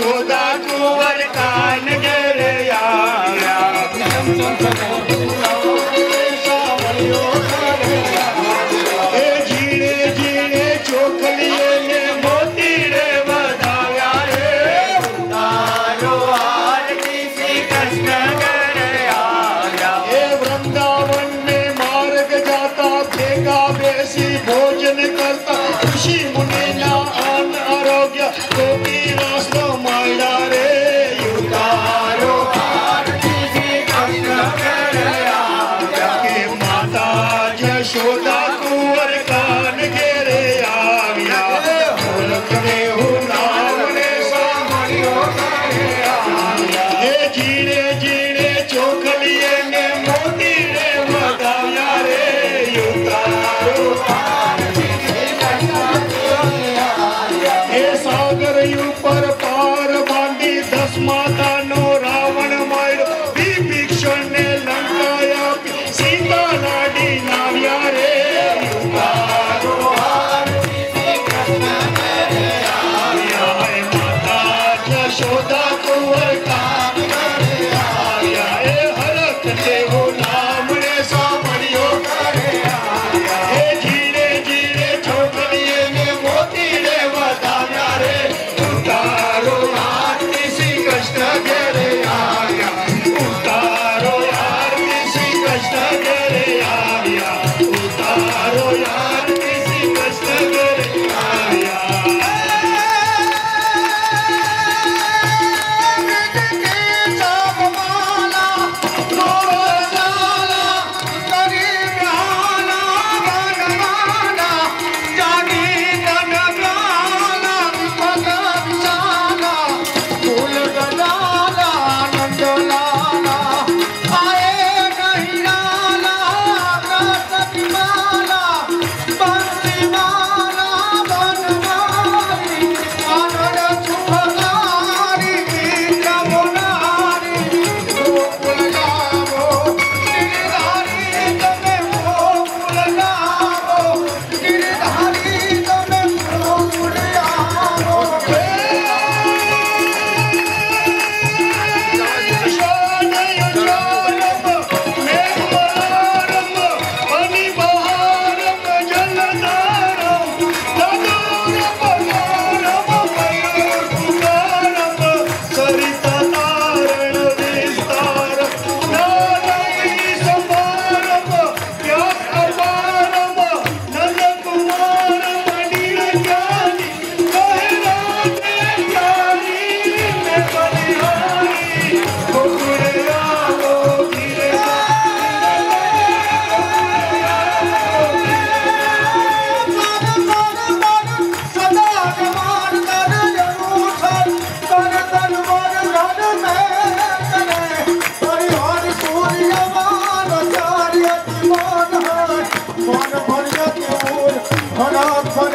यशोदा कुंवर कान घेरे आया जीने जीने चोखलिए ने मोती रे बधाया रे उतारो आरती श्री कृष्ण घेरे आया। वृंदावन में मार्ग जाता भेगा बेसी भोजन करता ऋषि मुनि ना अन्न आरोग्य गोपी रास्ता माया रे उतारो आरती श्री कृष्ण घेरे आया। के माता यशोदा कुंवर कान घेरे आया बोलते हो नाम ने सामरियो करे आया। जीने जीने चोखलिए ने मोती रे बधाया रे उतारो सागर ऊपर पार बांधी 10 माता नो रावण मारो विभीषण ने लंकाया सीता लाडी नाव्या रे उतारो आरती श्री कृष्ण घेरे आया। माता यशोदा कुंवर कान घेरे आया हरत देहो नाम ने सामरियो करे आया। जीने जीने छोकरिए ने मोती रे बधाया रे उतारो आरती श्री कृष्ण घेरे आया उतारो आरती श्री कृष्ण घेरे आया उतारो आरती श्री कृष्ण घेरे आया। मन भर